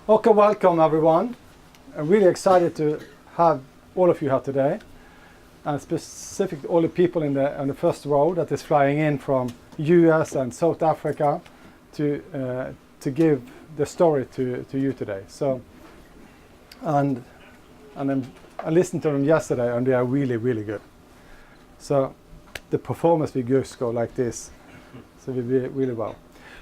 Okay, welcome everyone. I'm really excited to have all of you here today, and specifically all the people on the first row that is flying in from US and South Africa to give the story to you today. So, I listened to them yesterday, and they are really, really good. So the performance will just go like this, so we'll be really well.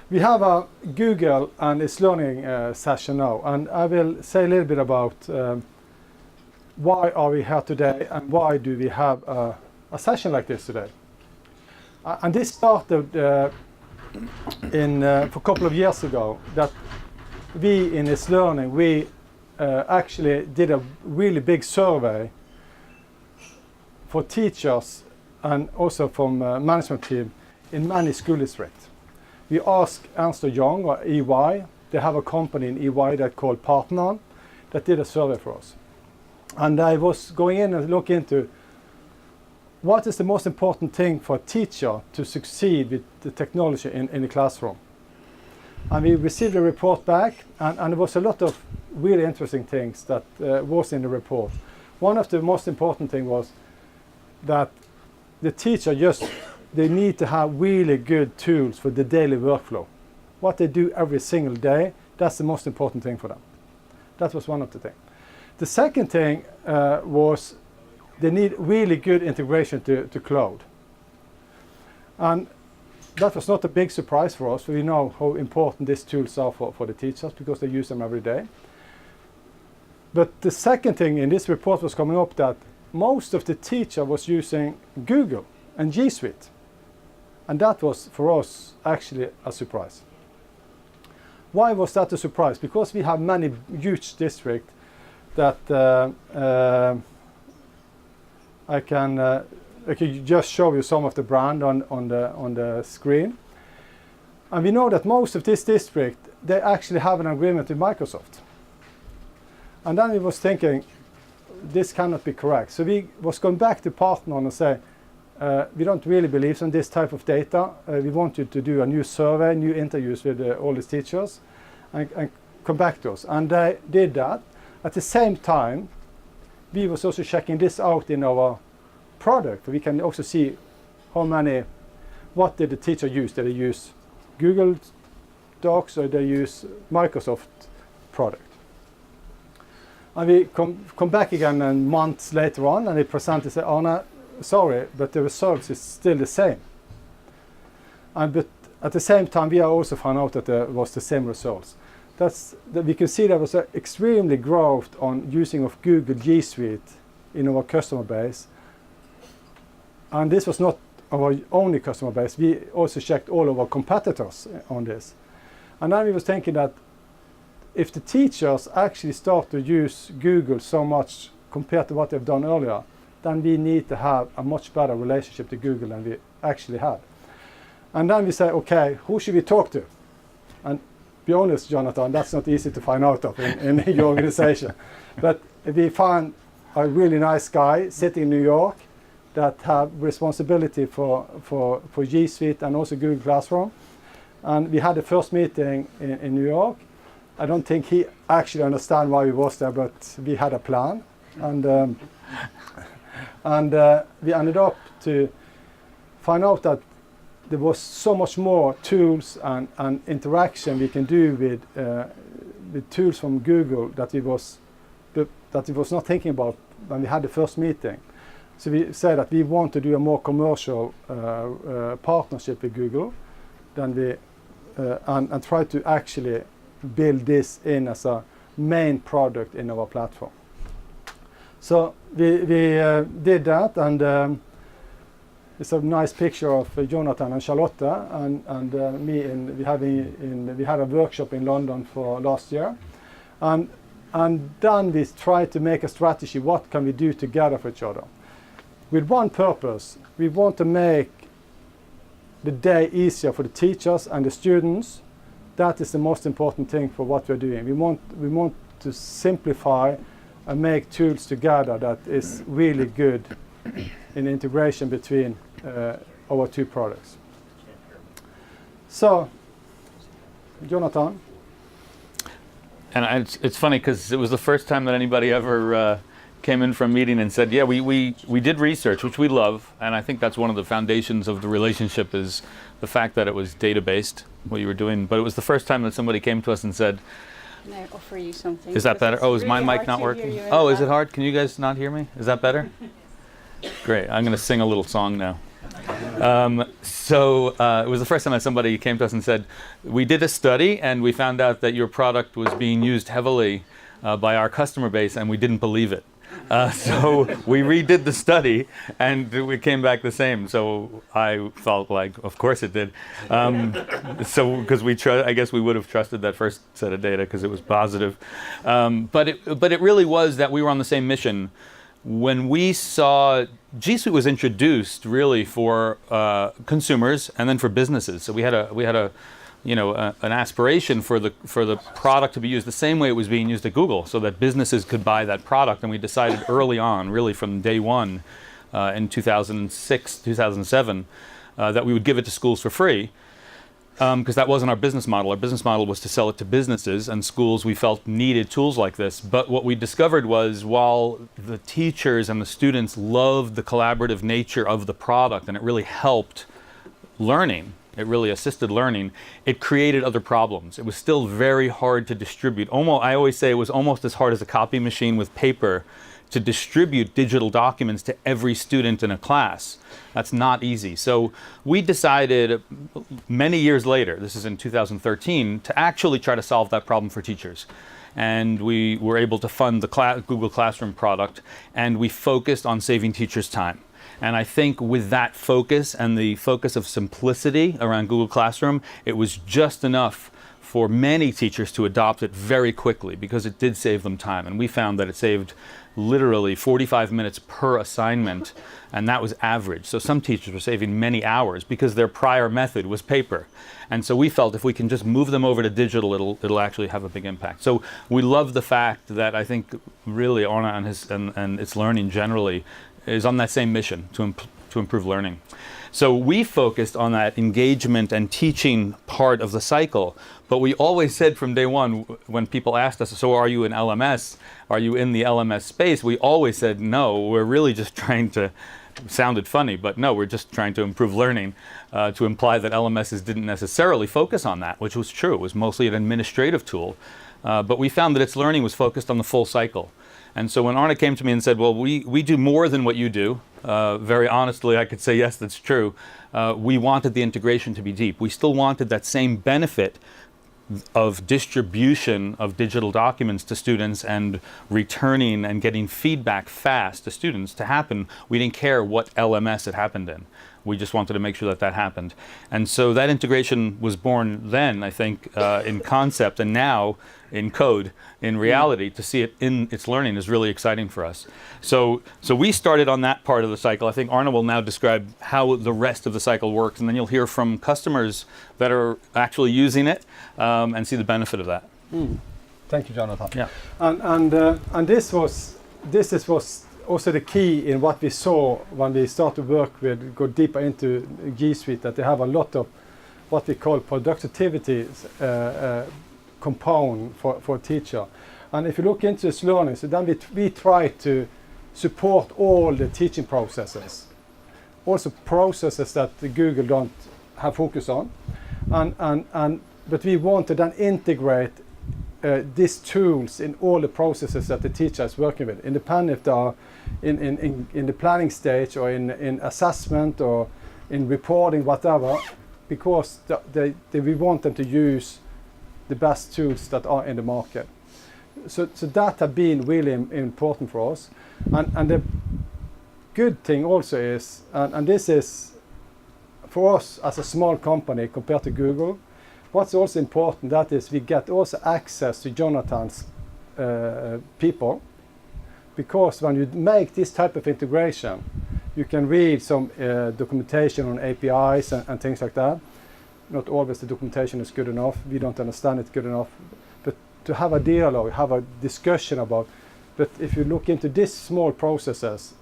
We have a Google and its learning session now, and I will say a little bit about why are we here today and why do we have a session like this today. And this started for a couple of years ago, that we in its learning, we actually did a really big survey for teachers and also from management team in many school districts. We asked Ernst & Young or EY, they have a company in EY that called Partner, that did a survey for us. And I was going in and look into what is the most important thing for a teacher to succeed with the technology in the classroom. And we received a report back, and there was a lot of really interesting things that was in the report. One of the most important thing was that the teacher they need to have really good tools for the daily workflow. What they do every single day, that's the most important thing for them. That was one of the things. The second thing was they need really good integration to cloud. And that was not a big surprise for us. We know how important these tools are for the teachers because they use them every day. But the second thing in this report was coming up that most of the teacher was using Google and G Suite. And that was, for us, actually a surprise. Why was that a surprise? Because we have many huge districts that I can just show you some of the brand on the screen. And we know that most of this district, they actually have an agreement with Microsoft. And then we was thinking, this cannot be correct. So we was going back to Partner and say, we don't really believe in this type of data. We want you to do a new survey, new interviews with all the teachers, and come back to us. And they did that. At the same time, we was also checking this out in our product. We can also see what did the teacher use? Did they use Google Docs or did they use Microsoft product? And we come back again months later on, and they present and say, Arne, sorry, but the results is still the same. But at the same time, we also found out that there was the same results. We can see there was an extremely growth on using of Google G Suite in our customer base. And this was not our only customer base. We also checked all of our competitors on this. And then we was thinking that if the teachers actually start to use Google so much compared to what they've done earlier, then we need to have a much better relationship to Google than we actually had. And then we say, okay, who should we talk to? And be honest, Jonathan, that's not easy to find out of in your organization. But we found a really nice guy sitting in New York that have responsibility for G Suite and also Google Classroom. And we had the first meeting in New York. I don't think he actually understands why we was there, but we had a plan. And we ended up to find out that there was so much more tools and interaction we can do with tools from Google that we was not thinking about when we had the first meeting. So we said that we want to do a more commercial partnership with Google and try to actually build this in as a main product in our platform. So we did that, and it's a nice picture of Jonathan and Charlotte and me. We had a workshop in London for last year, and then we tried to make a strategy. What can we do together for each other? With one purpose, we want to make the day easier for the teachers and the students. That is the most important thing for what we're doing. We want to simplify and make tools together that is really good in integration between our two products. So, Jonathan? And it's funny because it was the first time that anybody ever came in from a meeting and said, yeah, we did research, which we love, and I think that's one of the foundations of the relationship is the fact that it was data-based, what you were doing. But it was the first time that somebody came to us and said, can I offer you something? is that better? Oh, is my really mic not working? Oh, is it hard? Can you guys not hear me? Is that better? Great, I'm going to sing a little song now. It was the first time that somebody came to us and said, we did a study and we found out that your product was being used heavily by our customer base and we didn't believe it. So we redid the study and we came back the same. So I felt like, of course it did. Because I guess we would have trusted that first set of data because it was positive. But it really was that we were on the same mission. When we saw G Suite was introduced really for consumers and then for businesses. So we had an aspiration for the product to be used the same way it was being used at Google, so that businesses could buy that product. And we decided early on, really from day one, in 2006, 2007, that we would give it to schools for free. Because that wasn't our business model. Our business model was to sell it to businesses, and schools we felt needed tools like this. But what we discovered was while the teachers and the students loved the collaborative nature of the product and it really helped learning, it really assisted learning, it created other problems. It was still very hard to distribute. I always say it was almost as hard as a copy machine with paper to distribute digital documents to every student in a class. That's not easy. So we decided many years later, this is in 2013, to actually try to solve that problem for teachers. And we were able to fund the Google Classroom product, and we focused on saving teachers time. And I think with that focus and the focus of simplicity around Google Classroom, it was just enough for many teachers to adopt it very quickly because it did save them time. And we found that it saved literally 45 minutes per assignment, and that was average. So some teachers were saving many hours because their prior method was paper. And so we felt if we can just move them over to digital, it'll actually have a big impact. So we love the fact that I think really Arne and its learning generally is on that same mission to improve learning. So we focused on that engagement and teaching part of the cycle, but we always said from day one when people asked us, so are you in LMS? Are you in the LMS space? We always said, no, we're really just trying to, sounded funny, but no, we're just trying to improve learning, to imply that LMSs didn't necessarily focus on that, which was true. It was mostly an administrative tool, but we found that its learning was focused on the full cycle. And so when Arne came to me and said, well, we do more than what you do, very honestly, I could say, yes, that's true. We wanted the integration to be deep. We still wanted that same benefit of distribution of digital documents to students and returning and getting feedback fast to students to happen. We didn't care what LMS it happened in. We just wanted to make sure that that happened. And so that integration was born then, I think, in concept, and now in code, in reality. To see it in its learning is really exciting for us. So we started on that part of the cycle. I think Arne will now describe how the rest of the cycle works, and then you'll hear from customers that are actually using it and see the benefit of that. Thank you, Jonathan. Yeah. And this was also the key in what we saw when we start to work with, go deeper into G Suite, that they have a lot of what we call productivity compound for a teacher. And if you look into this learning, so then we try to support all the teaching processes, also processes that Google don't have focus on, but we want to then integrate these tools in all the processes that the teacher is working with, independent if they are in the planning stage or in assessment or in reporting, whatever, because we want them to use the best tools that are in the market. So that has been really important for us. And the good thing also is, and this is for us as a small company compared to Google, what's also important, that is we get also access to Jonathan's people, because when you make this type of integration, you can read some documentation on APIs and things like that. Not always the documentation is good enough, we don't understand it good enough, but to have a dialogue, have a discussion about, but if you look into these small processes,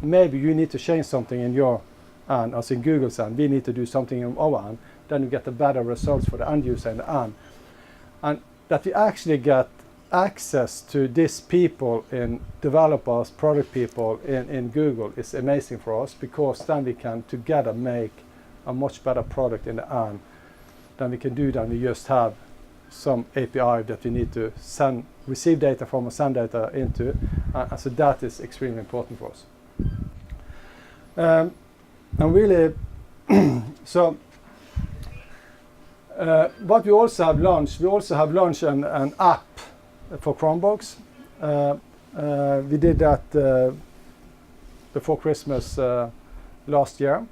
maybe you need to change something in your end, as in Google's end, we need to do something in our end, then you get the better results for the end user in the end. And that we actually get access to these people in developers, product people in Google is amazing for us, because then we can together make a much better product in the end than we can do than we just have some API that we need to receive data from or send data into. So that is extremely important for us. And really, so what we also have launched an app for Chromebooks. We did that before Christmas last year.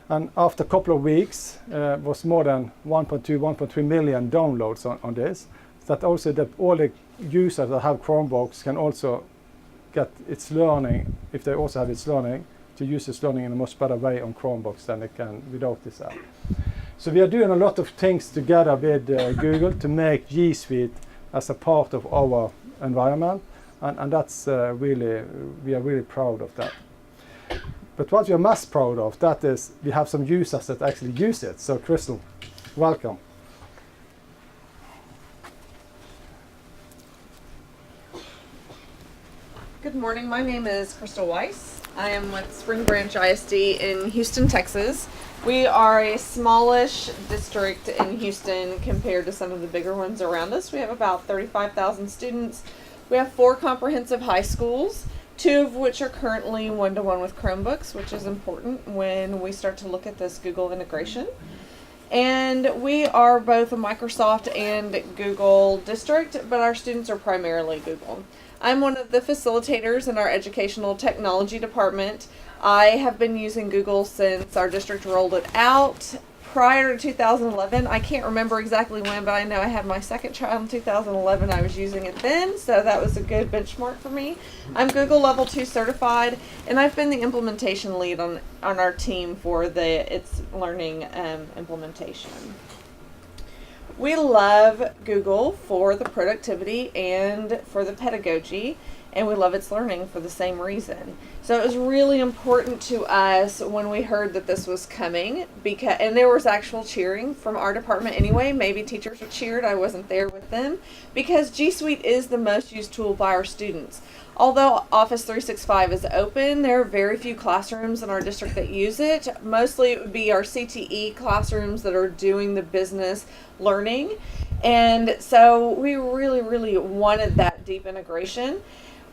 And after a couple of weeks, was more than 1.3 million downloads on this. That also that all the users that have Chromebooks can also get its learning, if they also have its learning, to use its learning in a much better way on Chromebooks than they can without this app. So we are doing a lot of things together with Google to make G Suite as a part of our environment, and that's really, we are really proud of that. But what we are most proud of, that is we have some users that actually use it. So Crystal, welcome. Good morning, my name is Crystal Weiss. I am with Spring Branch ISD in Houston, Texas. We are a smallish district in Houston compared to some of the bigger ones around us. We have about 35,000 students. We have 4 comprehensive high schools, 2 of which are currently one-to-one with Chromebooks, which is important when we start to look at this Google integration. And we are both a Microsoft and Google district, but our students are primarily Google. I'm one of the facilitators in our educational technology department. I have been using Google since our district rolled it out. Prior to 2011, I can't remember exactly when, but I know I had my second child in 2011. I was using it then, so that was a good benchmark for me. I'm Google Level 2 certified, and I've been the implementation lead on our team for the It's Learning implementation. We love Google for the productivity and for the pedagogy, and we love its learning for the same reason. So it was really important to us when we heard that this was coming, and there was actual cheering from our department anyway. Maybe teachers were cheered, I wasn't there with them, because G Suite is the most used tool by our students. Although Office 365 is open, there are very few classrooms in our district that use it. Mostly it would be our CTE classrooms that are doing the business learning. And so we really, really wanted that deep integration.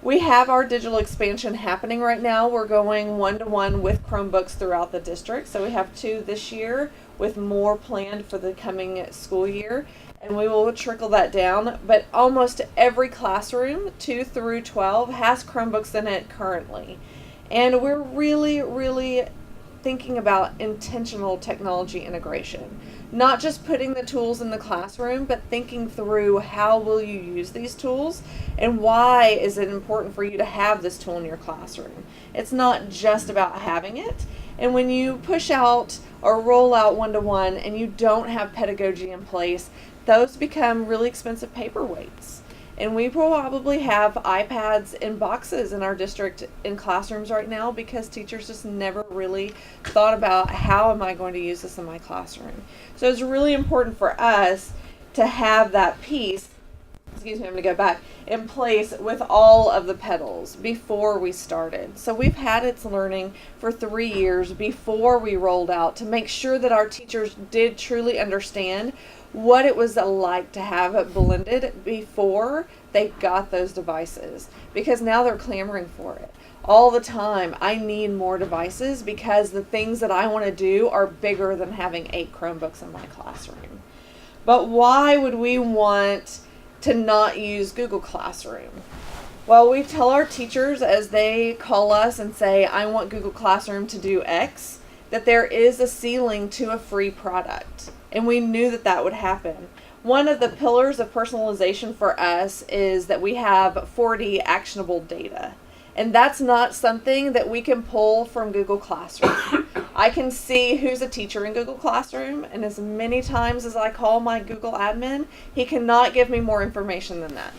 We have our digital expansion happening right now. We're going one-to-one with Chromebooks throughout the district. So we have 2 this year with more planned for the coming school year. And we will trickle that down. But almost every classroom, 2 through 12, has Chromebooks in it currently. And we're really, really thinking about intentional technology integration. Not just putting the tools in the classroom, but thinking through how will you use these tools and why is it important for you to have this tool in your classroom. It's not just about having it. And when you push out or roll out one-to-one and you don't have pedagogy in place, those become really expensive paperweights. And we probably have iPads in boxes in our district in classrooms right now because teachers just never really thought about how am I going to use this in my classroom. So it's really important for us to have that piece, excuse me, I'm going to go back, in place with all of the pedals before we started. So we've had It's Learning for 3 years before we rolled out to make sure that our teachers did truly understand what it was like to have it blended before they got those devices, because now they're clamoring for it all the time. I need more devices because the things that I want to do are bigger than having 8 Chromebooks in my classroom. But why would we want to not use Google Classroom? Well, we tell our teachers as they call us and say, I want Google Classroom to do X, that there is a ceiling to a free product. And we knew that that would happen. One of the pillars of personalization for us is that we have 40 actionable data. And that's not something that we can pull from Google Classroom. I can see who's a teacher in Google Classroom, and as many times as I call my Google admin, he cannot give me more information than that.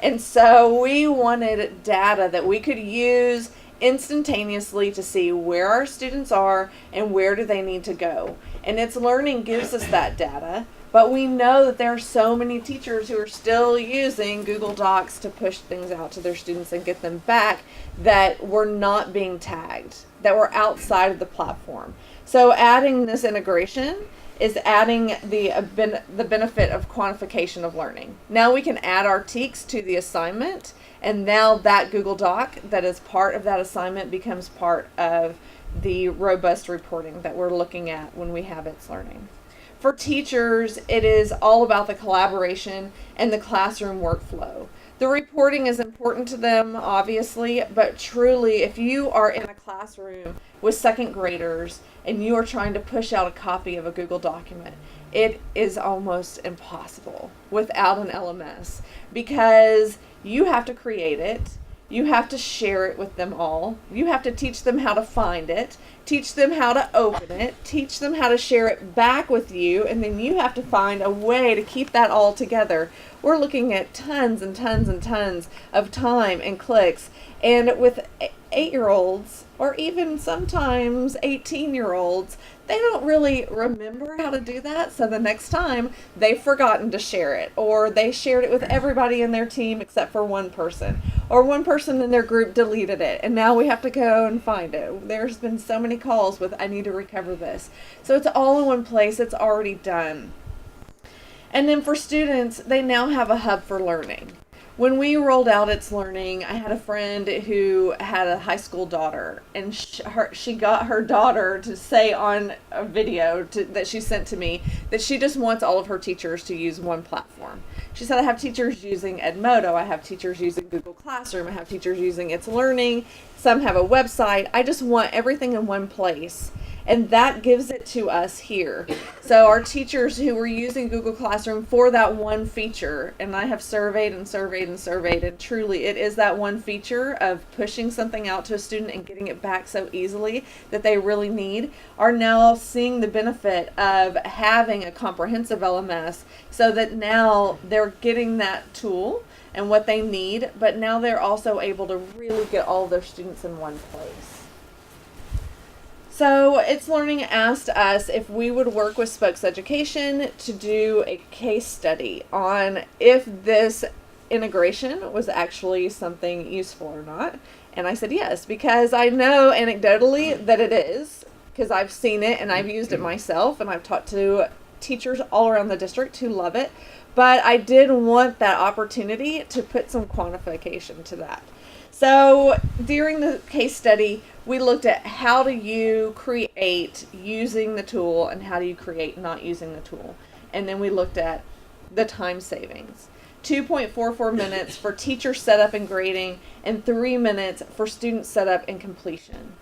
And so we wanted data that we could use instantaneously to see where our students are and where do they need to go. And It's Learning gives us that data But we know that there are so many teachers who are still using Google Docs to push things out to their students and get them back that were not being tagged, that were outside of the platform. So adding this integration is adding the benefit of quantification of learning. Now we can add our TEKs to the assignment, and now that Google Doc that is part of that assignment becomes part of the robust reporting that we're looking at when we have It's Learning. For teachers, it is all about the collaboration and the classroom workflow. The reporting is important to them, obviously, but truly, if you are in a classroom with second graders and you are trying to push out a copy of a Google document, it is almost impossible without an LMS, because you have to create it. You have to share it with them all. You have to teach them how to find it, teach them how to open it, teach them how to share it back with you, and then you have to find a way to keep that all together. We're looking at tons and tons and tons of time and clicks. And with 8-year-olds, or even sometimes 18-year-olds, they don't really remember how to do that. So the next time they've forgotten to share it, or they shared it with everybody in their team except for one person, or one person in their group deleted it, and now we have to go and find it. There's been so many calls with, I need to recover this. So it's all in one place. It's already done. And then for students, they now have a hub for learning. When we rolled out It's Learning, I had a friend who had a high school daughter, and she got her daughter to say on a video that she sent to me that she just wants all of her teachers to use one platform. She said, I have teachers using Edmodo, I have teachers using Google Classroom, I have teachers using It's Learning, some have a website. I just want everything in one place. And that gives it to us here. So our teachers who were using Google Classroom for that one feature, and I have surveyed and surveyed and surveyed, and truly it is that one feature of pushing something out to a student and getting it back so easily that they really need, are now seeing the benefit of having a comprehensive LMS, so that now they're getting that tool and what they need, but now they're also able to really get all of their students in one place. So It's Learning asked us if we would work with Spokes Education to do a case study on if this integration was actually something useful or not. And I said yes, because I know anecdotally that it is, because I've seen it and I've used it myself, and I've taught to teachers all around the district who love it. But I did want that opportunity to put some quantification to that. So during the case study, we looked at how do you create using the tool and how do you create not using the tool. And then we looked at the time savings. 2.44 minutes for teacher setup and grading, and 3 minutes for student setup and completion.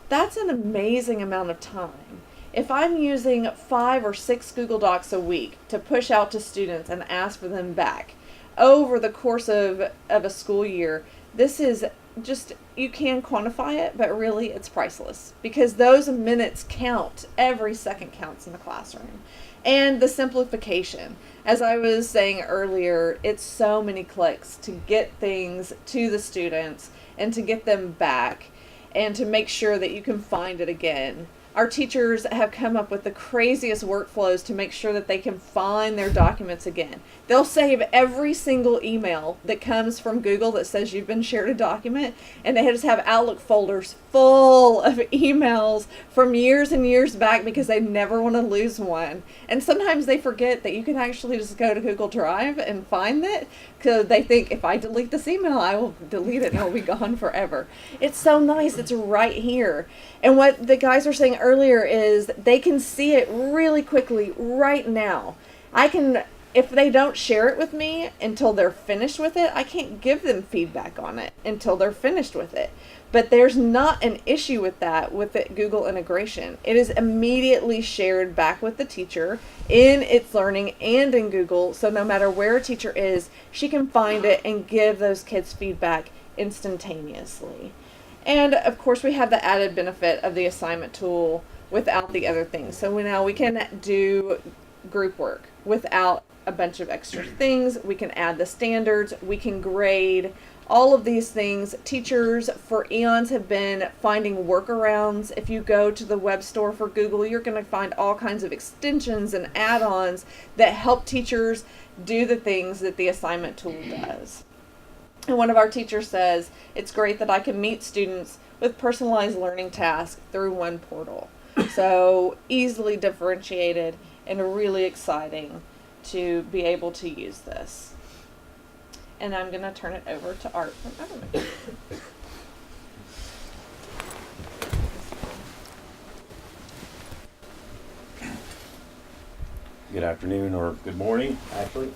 That's an amazing amount of time. If I'm using 5 or 6 Google Docs a week to push out to students and ask for them back over the course of a school year, this is just, you can quantify it, but really it's priceless, because those minutes count. Every second counts in the classroom. And the simplification, as I was saying earlier, it's so many clicks to get things to the students and to get them back and to make sure that you can find it again. Our teachers have come up with the craziest workflows to make sure that they can find their documents again. They'll save every single email that comes from Google that says you've been shared a document, and they just have Outlook folders full of emails from years and years back because they never want to lose one. And sometimes they forget that you can actually just go to Google Drive and find it, because they think if I delete this email, I will delete it and it'll be gone forever. It's so nice. It's right here. And what the guys were saying earlier is they can see it really quickly right now. If they don't share it with me until they're finished with it, I can't give them feedback on it until they're finished with it. But there's not an issue with that with the Google integration. It is immediately shared back with the teacher in It's Learning and in Google, so no matter where a teacher is, she can find it and give those kids feedback instantaneously. And of course we have the added benefit of the assignment tool without the other things. So now we can do group work without a bunch of extra things. We can add the standards. We can grade. All of these things, teachers for eons have been finding workarounds. If you go to the web store for Google, you're going to find all kinds of extensions and add-ons that help teachers do the things that the assignment tool does. And one of our teachers says, it's great that I can meet students with personalized learning tasks through one portal. So easily differentiated and really exciting to be able to use this. And I'm going to turn it over to Art from Everman. Good afternoon, or good morning, actually.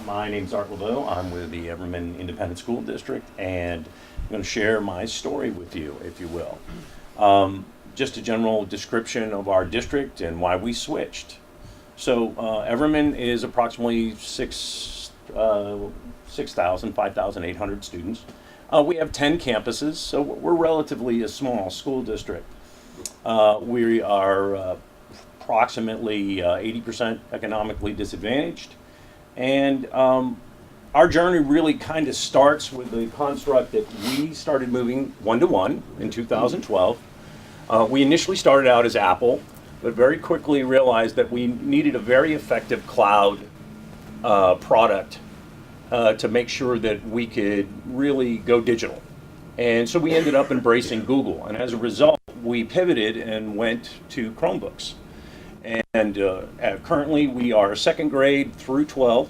My name's Art Laveau. I'm with the Everman Independent School District, and I'm going to share my story with you, if you will. Just a general description of our district and why we switched. So Everman is approximately 5,800 students. We have 10 campuses, so we're relatively a small school district. We are approximately 80% economically disadvantaged. And our journey really kind of starts with the construct that we started moving one-to-one in 2012. We initially started out as Apple, but very quickly realized that we needed a very effective cloud product to make sure that we could really go digital. And so we ended up embracing Google. And as a result, we pivoted and went to Chromebooks. And currently we are second grade through 12.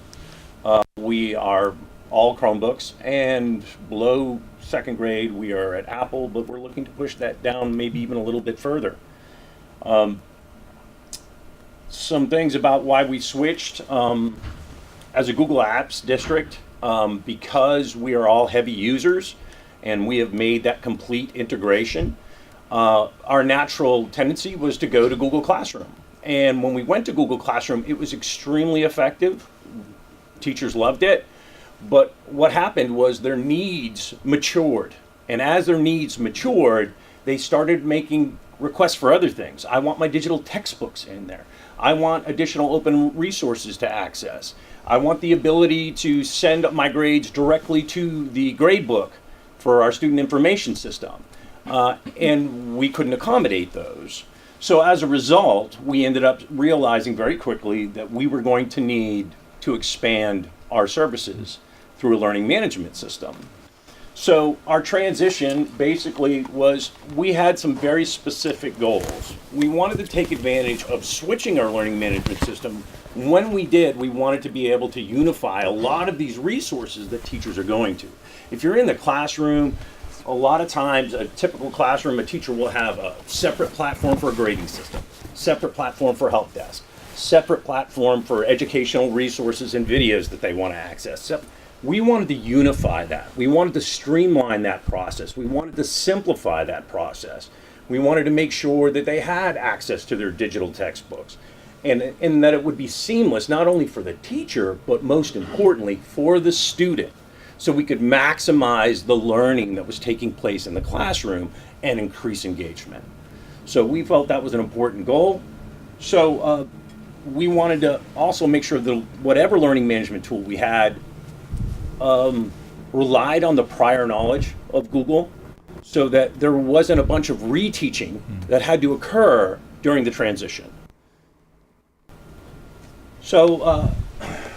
We are all Chromebooks, and below second grade we are at Apple, but we're looking to push that down maybe even a little bit further. Some things about why we switched. As a Google Apps district, because we are all heavy users and we have made that complete integration, our natural tendency was to go to Google Classroom. And when we went to Google Classroom, it was extremely effective. Teachers loved it. But what happened was their needs matured. And as their needs matured, they started making requests for other things. I want my digital textbooks in there. I want additional open resources to access. I want the ability to send my grades directly to the gradebook for our student information system. And we couldn't accommodate those. So as a result, we ended up realizing very quickly that we were going to need to expand our services through a learning management system. So our transition basically was, we had some very specific goals. We wanted to take advantage of switching our learning management system. When we did, we wanted to be able to unify a lot of these resources that teachers are going to. If you're in the classroom, a lot of times, a typical classroom, a teacher will have a separate platform for a grading system, separate platform for help desk, separate platform for educational resources and videos that they want to access. So we wanted to unify that. We wanted to streamline that process. We wanted to simplify that process. We wanted to make sure that they had access to their digital textbooks, and that it would be seamless, not only for the teacher, but most importantly, for the student. So we could maximize the learning that was taking place in the classroom and increase engagement. So we felt that was an important goal. So we wanted to also make sure that whatever learning management tool we had relied on the prior knowledge of Google, so that there wasn't a bunch of reteaching that had to occur during the transition. So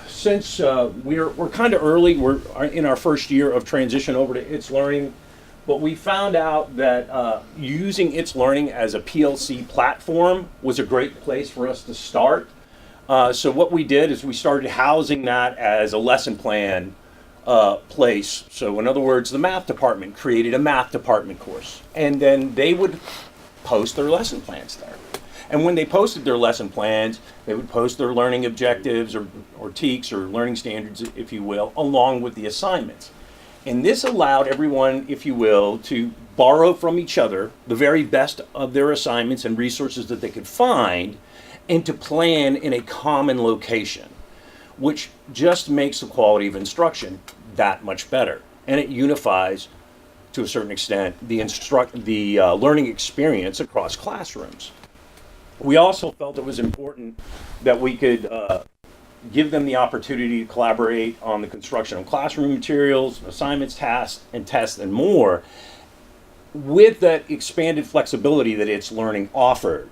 since we're kind of early, we're in our first year of transition over to itslearning, but we found out that using itslearning as a PLC platform was a great place for us to start. So what we did is we started housing that as a lesson plan place. So in other words, the math department created a math department course, and then they would post their lesson plans there. And when they posted their lesson plans, they would post their learning objectives or TEKs or learning standards, if you will, along with the assignments. And this allowed everyone, if you will, to borrow from each other the very best of their assignments and resources that they could find, and to plan in a common location, which just makes the quality of instruction that much better. And it unifies, to a certain extent, the learning experience across classrooms. We also felt it was important that we could give them the opportunity to collaborate on the construction of classroom materials, assignments, tasks, and tests, and more, with that expanded flexibility that It's Learning offered.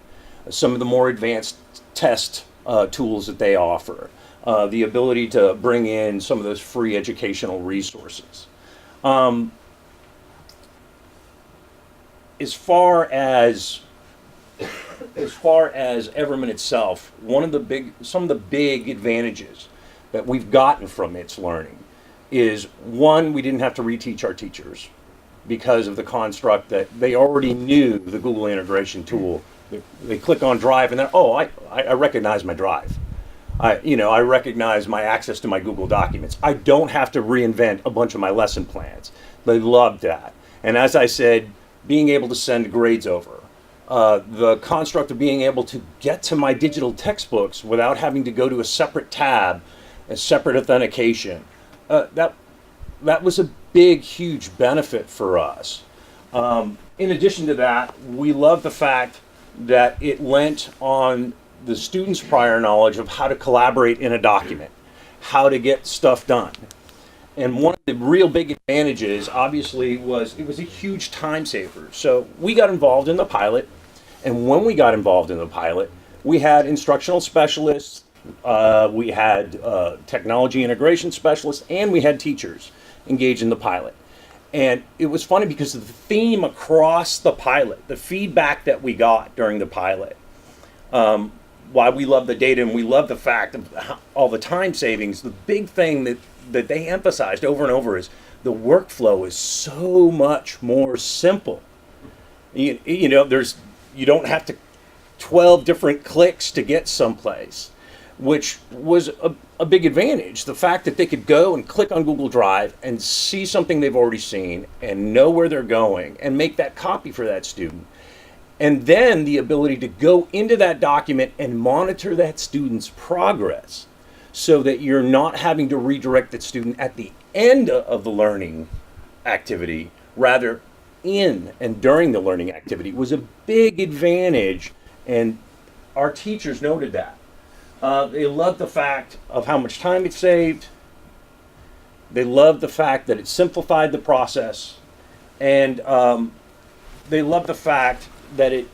Some of the more advanced test tools that they offer, the ability to bring in some of those free educational resources. As far as Everman itself, some of the big advantages that we've gotten from It's Learning is, one, we didn't have to reteach our teachers because of the construct that they already knew the Google integration tool. They click on Drive and then, I recognize my Drive. I recognize my access to my Google documents. I don't have to reinvent a bunch of my lesson plans. They loved that. And as I said, being able to send grades over. The construct of being able to get to my digital textbooks without having to go to a separate tab, a separate authentication. That was a big, huge benefit for us. In addition to that, we love the fact that it lent on the students' prior knowledge of how to collaborate in a document, how to get stuff done. And one of the real big advantages, obviously, was it was a huge time saver. So we got involved in the pilot, and when we got involved in the pilot, we had instructional specialists, we had technology integration specialists, and we had teachers engaged in the pilot. And it was funny because of the theme across the pilot, the feedback that we got during the pilot, why we love the data and we love the fact of all the time savings, the big thing that they emphasized over and over is the workflow is so much more simple. You don't have to 12 different clicks to get someplace, which was a big advantage. The fact that they could go and click on Google Drive and see something they've already seen and know where they're going and make that copy for that student. And then the ability to go into that document and monitor that student's progress so that you're not having to redirect that student at the end of the learning activity, rather in and during the learning activity, was a big advantage, and our teachers noted that. They loved the fact of how much time it saved. They loved the fact that it simplified the process, and they loved the fact that it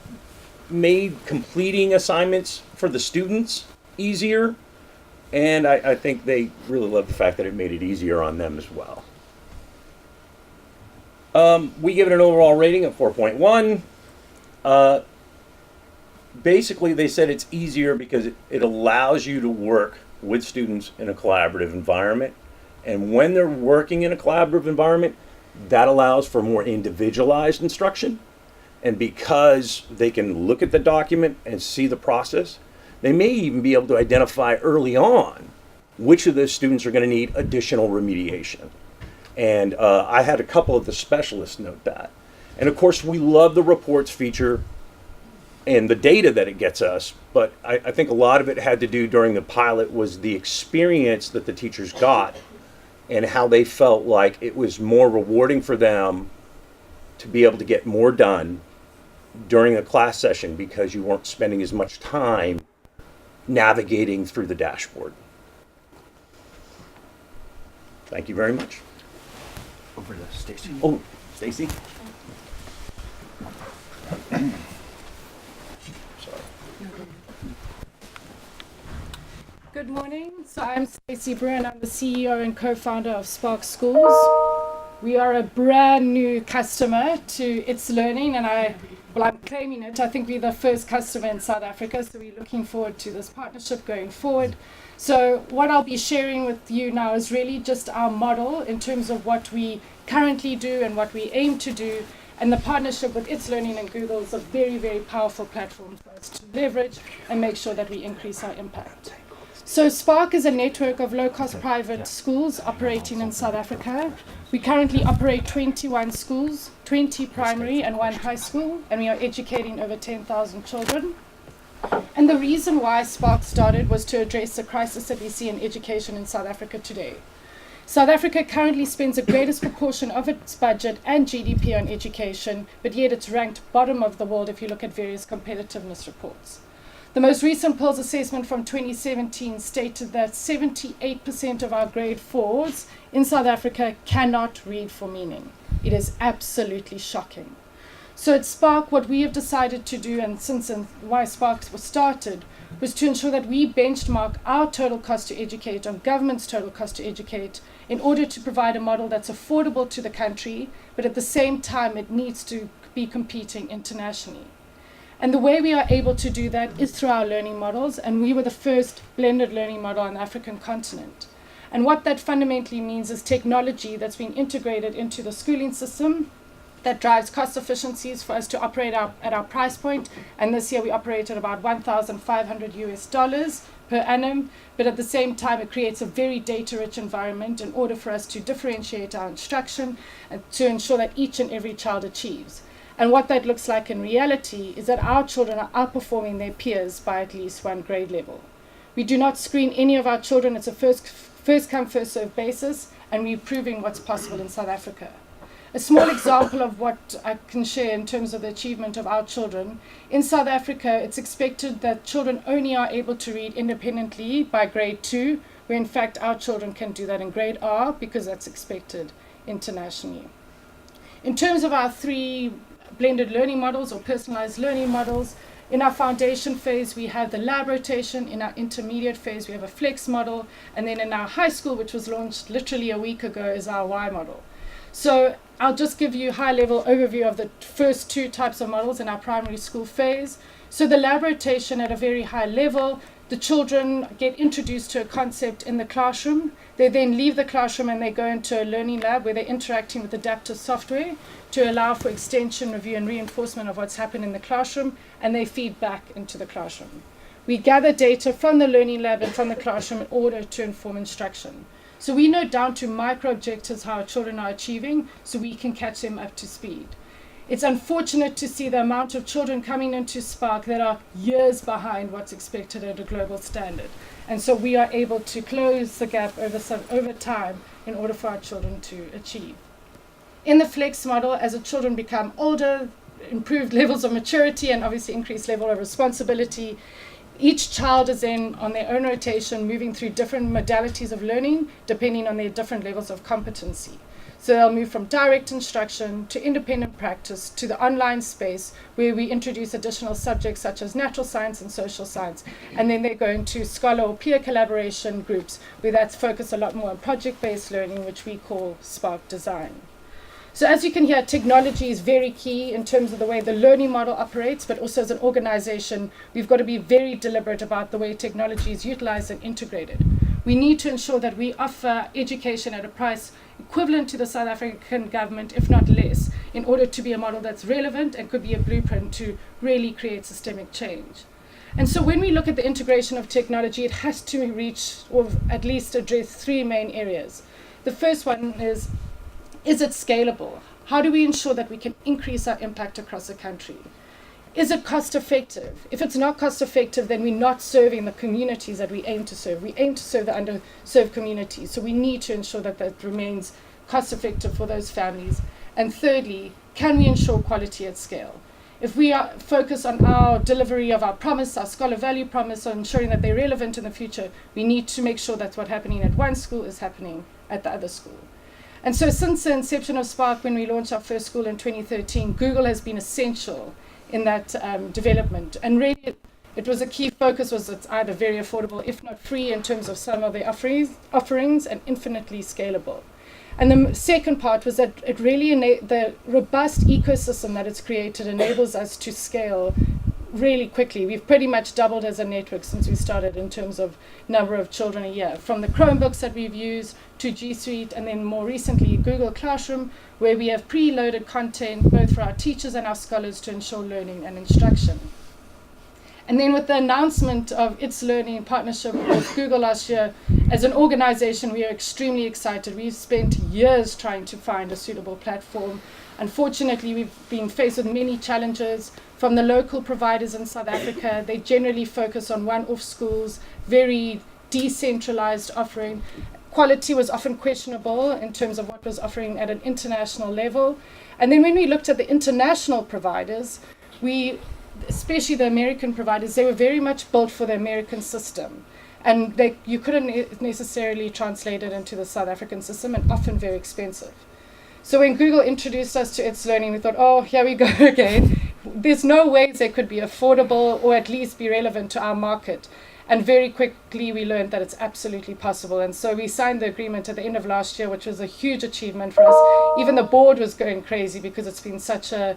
made completing assignments for the students easier, and I think they really loved the fact that it made it easier on them as well. We give it an overall rating of 4.1. Basically, they said it's easier because it allows you to work with students in a collaborative environment. And when they're working in a collaborative environment, that allows for more individualized instruction. And because they can look at the document and see the process, they may even be able to identify early on which of those students are going to need additional remediation. And I had a couple of the specialists note that. And of course, we love the reports feature and the data that it gets us, but I think a lot of it had to do during the pilot was the experience that the teachers got and how they felt like it was more rewarding for them to be able to get more done during a class session because you weren't spending as much time navigating through the dashboard. Thank you very much. Over to Stacy. Oh, Stacy? Good morning. So I'm Stacey Bruin. I'm the CEO and co-founder of Spark Schools. We are a brand new customer to It's Learning, and I'm claiming it. I think we're the first customer in South Africa, so we're looking forward to this partnership going forward. So what I'll be sharing with you now is really just our model in terms of what we currently do and what we aim to do. And the partnership with It's Learning and Google is a very, very powerful platform for us to leverage and make sure that we increase our impact. So Spark is a network of low-cost private schools operating in South Africa. We currently operate 21 schools, 20 primary and 1 high school, and we are educating over 10,000 children. And the reason why Spark started was to address the crisis that we see in education in South Africa today. South Africa currently spends the greatest proportion of its budget and GDP on education, but yet it's ranked bottom of the world if you look at various competitiveness reports. The most recent PIRLS assessment from 2017 stated that 78% of our grade 4s in South Africa cannot read for meaning. It is absolutely shocking. So at Spark, what we have decided to do, and why Spark was started, was to ensure that we benchmark our total cost to educate on government's total cost to educate in order to provide a model that's affordable to the country, but at the same time it needs to be competing internationally. And the way we are able to do that is through our learning models, and we were the first blended learning model on the African continent. And what that fundamentally means is technology that's been integrated into the schooling system that drives cost efficiencies for us to operate at our price point. And this year we operate at about $1,500 per annum, but at the same time it creates a very data-rich environment in order for us to differentiate our instruction and to ensure that each and every child achieves. And what that looks like in reality is that our children are outperforming their peers by at least one grade level. We do not screen any of our children. It's a first come, first served basis, and we're proving what's possible in South Africa. A small example of what I can share in terms of the achievement of our children. In South Africa, it's expected that children only are able to read independently by grade 2, where in fact our children can do that in grade R because that's expected internationally. In terms of our 3 blended learning models or personalized learning models, in our foundation phase, we have the lab rotation. In our intermediate phase, we have a flex model. And then in our high school, which was launched literally a week ago, is our Y model. So I'll just give you a high-level overview of the first 2 types of models in our primary school phase. So the lab rotation at a very high level, the children get introduced to a concept in the classroom. They then leave the classroom and they go into a learning lab where they're interacting with adaptive software to allow for extension, review, and reinforcement of what's happened in the classroom, and they feed back into the classroom. We gather data from the learning lab and from the classroom in order to inform instruction. So we know down to micro objectives how our children are achieving, so we can catch them up to speed. It's unfortunate to see the amount of children coming into Spark that are years behind what's expected at a global standard. And so we are able to close the gap over time in order for our children to achieve. In the flex model, as the children become older, improved levels of maturity and obviously increased level of responsibility, each child is then on their own rotation moving through different modalities of learning depending on their different levels of competency. So they'll move from direct instruction to independent practice to the online space where we introduce additional subjects such as natural science and social science. And then they go into scholar or peer collaboration groups where that's focused a lot more on project-based learning, which we call Spark Design. So as you can hear, technology is very key in terms of the way the learning model operates, but also as an organization, we've got to be very deliberate about the way technology is utilized and integrated. We need to ensure that we offer education at a price equivalent to the South African government, if not less, in order to be a model that's relevant and could be a blueprint to really create systemic change. And so when we look at the integration of technology, it has to reach or at least address 3 main areas. The first one is it scalable? How do we ensure that we can increase our impact across the country? Is it cost effective? If it's not cost effective, then we're not serving the communities that we aim to serve. We aim to serve the underserved communities. So we need to ensure that that remains cost effective for those families. And thirdly, can we ensure quality at scale? If we are focused on our delivery of our promise, our scholar value promise, on ensuring that they're relevant in the future, we need to make sure that what's happening at one school is happening at the other school. And so since the inception of Spark, when we launched our first school in 2013, Google has been essential in that development. And really, it was a key focus was it's either very affordable, if not free, in terms of some of the offerings and infinitely scalable. And the second part was that it really the robust ecosystem that it's created enables us to scale really quickly. We've pretty much doubled as a network since we started in terms of number of children a year, from the Chromebooks that we've used to G Suite, and then more recently Google Classroom, where we have preloaded content both for our teachers and our scholars to ensure learning and instruction. And then with the announcement of It's Learning in partnership with Google last year, as an organization, we are extremely excited. We've spent years trying to find a suitable platform. Unfortunately, we've been faced with many challenges from the local providers in South Africa. They generally focus on one-off schools, very decentralized offering. Quality was often questionable in terms of what was offering at an international level. And then when we looked at the international providers, especially the American providers, they were very much built for the American system. And you couldn't necessarily translate it into the South African system, and often very expensive. So when Google introduced us to It's Learning, we thought, oh, here we go again. There's no ways they could be affordable or at least be relevant to our market. And very quickly we learned that it's absolutely possible. And so we signed the agreement at the end of last year, which was a huge achievement for us. Even the board was going crazy because it's been such a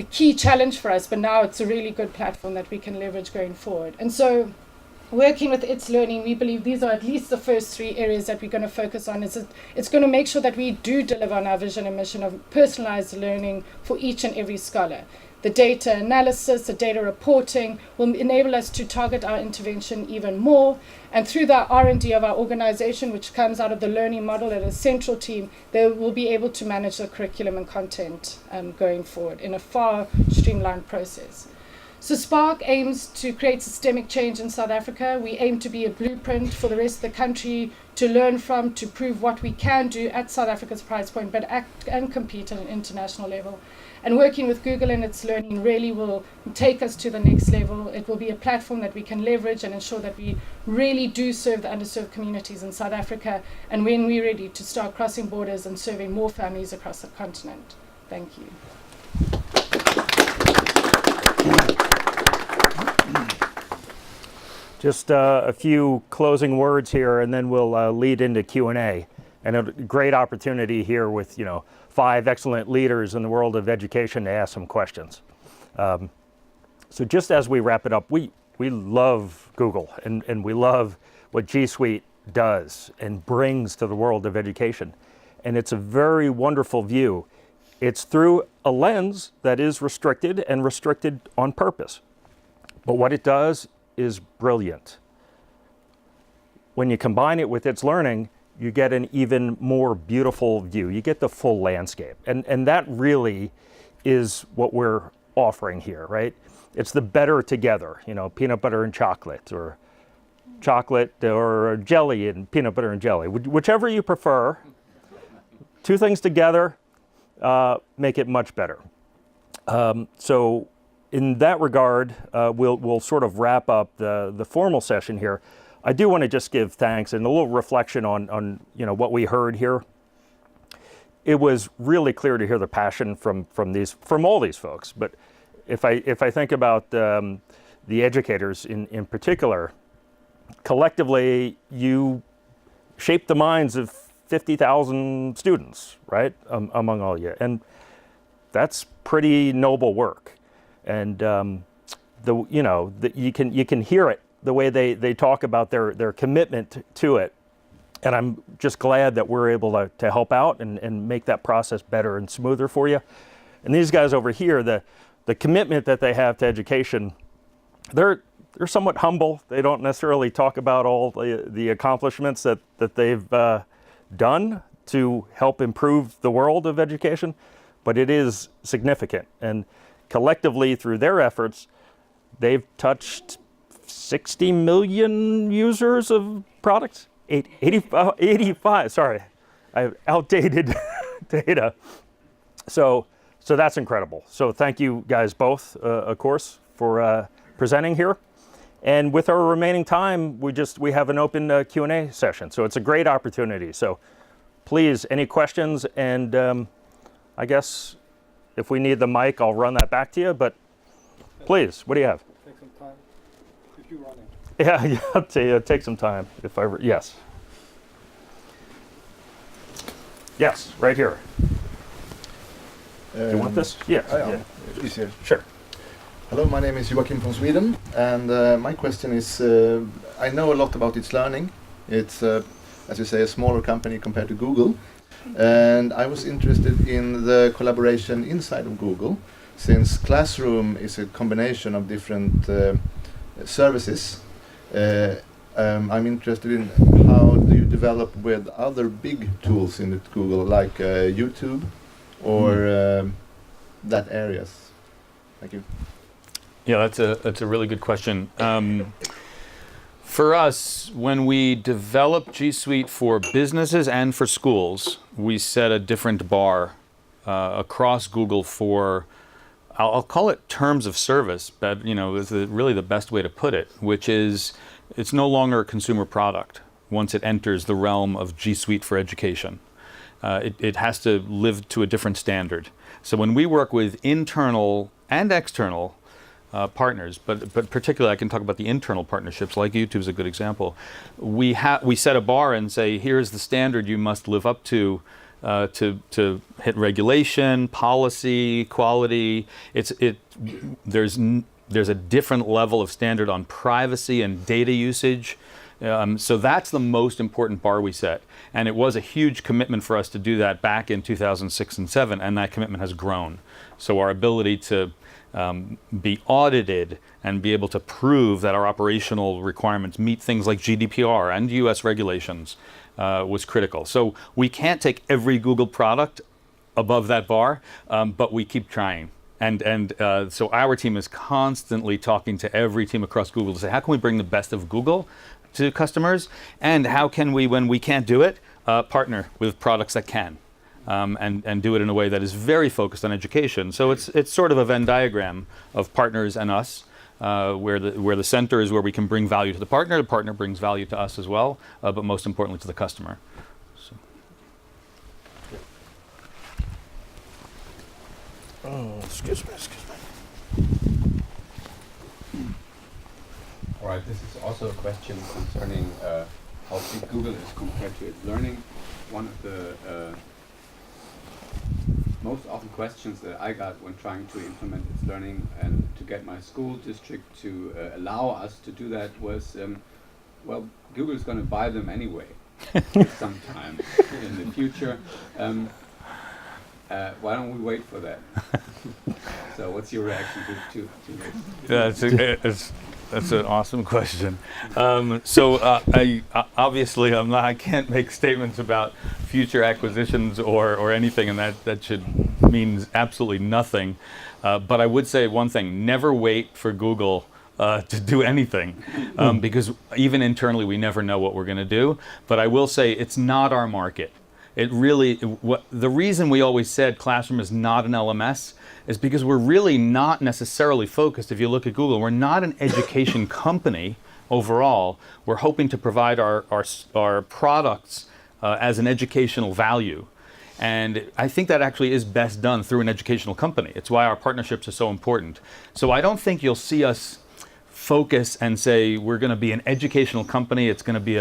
key challenge for us. But now it's a really good platform that we can leverage going forward. And so working with It's Learning, we believe these are at least the first 3 areas that we're going to focus on. It's going to make sure that we do deliver on our vision and mission of personalized learning for each and every scholar. The data analysis, the data reporting will enable us to target our intervention even more. And through the R&D of our organization, which comes out of the learning model at a central team, they will be able to manage the curriculum and content going forward in a far streamlined process. So Spark aims to create systemic change in South Africa. We aim to be a blueprint for the rest of the country to learn from, to prove what we can do at South Africa's price point, but act and compete at an international level. And working with Google and It's Learning really will take us to the next level. It will be a platform that we can leverage and ensure that we really do serve the underserved communities in South Africa, and when we're ready to start crossing borders and serving more families across the continent. Thank you. Just a few closing words here, and then we'll lead into Q&A. And a great opportunity here with 5 excellent leaders in the world of education to ask some questions. So just as we wrap it up, we love Google, and we love what G Suite does and brings to the world of education. And it's a very wonderful view. It's through a lens that is restricted and restricted on purpose. But what it does is brilliant. When you combine it with It's Learning, you get an even more beautiful view. You get the full landscape. And that really is what we're offering here, right? It's the better together, peanut butter and chocolate, or chocolate or jelly and peanut butter and jelly, whichever you prefer. 2 things together make it much better. So in that regard, we'll sort of wrap up the formal session here. I do want to just give thanks and a little reflection on what we heard here. It was really clear to hear the passion from all these folks. But if I think about the educators in particular, collectively you shaped the minds of 50,000 students, right, among all you, and that's pretty noble work. And you can hear it the way they talk about their commitment to it. And I'm just glad that we're able to help out and make that process better and smoother for you. And these guys over here, the commitment that they have to education, they're somewhat humble. They don't necessarily talk about all the accomplishments that they've done to help improve the world of education, but it is significant. And collectively, through their efforts, they've touched 60 million users of products. 85, sorry, I have outdated data. So that's incredible. So thank you guys both, of course, for presenting here. And with our remaining time, we have an open Q&A session. So it's a great opportunity. So please, any questions? And I guess if we need the mic, I'll run that back to you. But please, what do you have? Take some time if you're running. Yeah, I'll tell you, take some time. Yes. Yes, right here. Do you want this? Yes. Yeah. Easier. Sure. Hello, my name is Joachim from Sweden, and my question is, I know a lot about It's Learning. It's, as you say, a smaller company compared to Google, and I was interested in the collaboration inside of Google, since Classroom is a combination of different services. I'm interested in how do you develop with other big tools in Google, like YouTube or that areas. Thank you. Yeah, that's a really good question. For us, when we developed G Suite for businesses and for schools, we set a different bar across Google for I'll call it terms of service, but is really the best way to put it, which is it's no longer a consumer product once it enters the realm of G Suite for education. It has to live to a different standard. So when we work with internal and external partners, but particularly I can talk about the internal partnerships, like YouTube is a good example. We set a bar and say, here's the standard you must live up to hit regulation, policy, quality. There's a different level of standard on privacy and data usage. So that's the most important bar we set. And it was a huge commitment for us to do that back in 2006 and 2007, and that commitment has grown. So our ability to be audited and be able to prove that our operational requirements meet things like GDPR and US regulations was critical. So we can't take every Google product above that bar, but we keep trying. And so our team is constantly talking to every team across Google to say, how can we bring the best of Google to customers? And how can we, when we can't do it, partner with products that can? And do it in a way that is very focused on education. So it's sort of a Venn diagram of partners and us, where the center is where we can bring value to the partner brings value to us as well, but most importantly to the customer. So. Oh, excuse me. All right, this is also a question concerning how big Google is compared to its learning. One of the most often questions that I got when trying to implement its learning and to get my school district to allow us to do that was, well, Google is going to buy them anyway sometime in the future. Why don't we wait for that? So what's your reaction to this? That's an awesome question. I obviously I can't make statements about future acquisitions or anything, and that should mean absolutely nothing. But I would say one thing: never wait for Google to do anything, because even internally we never know what we're going to do. But I will say it's not our market. The reason we always said Classroom is not an LMS is because we're really not necessarily focused. If you look at Google, we're not an education company overall. We're hoping to provide our products as an educational value. And I think that actually is best done through an educational company. It's why our partnerships are so important. So I don't think you'll see us focus and say we're going to be an educational company. It's going to be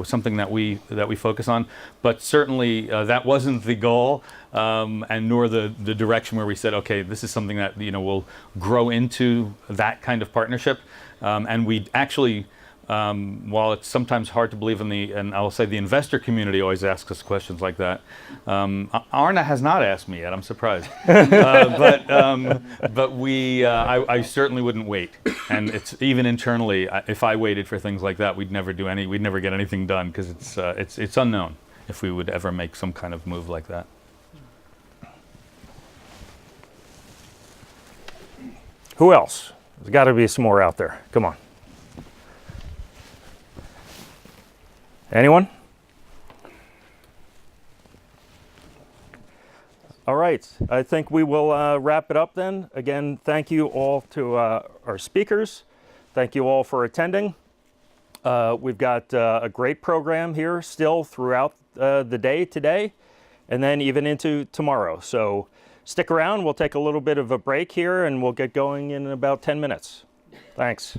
something that we focus on. But certainly that wasn't the goal, and nor the direction where we said, okay, this is something that will grow into that kind of partnership. And we actually, while it's sometimes hard to believe and I'll say the investor community always asks us questions like that. Arna has not asked me yet. I'm surprised, but I certainly wouldn't wait. And it's even internally, if I waited for things like that, we'd never get anything done, because it's unknown if we would ever make some kind of move like that. Who else? There's got to be some more out there. Come on. Anyone? All right, I think we will wrap it up then. Again, thank you all to our speakers. Thank you all for attending. We've got a great program here still throughout the day today, and then even into tomorrow. So stick around, we'll take a little bit of a break here, and we'll get going in about 10 minutes. Thanks.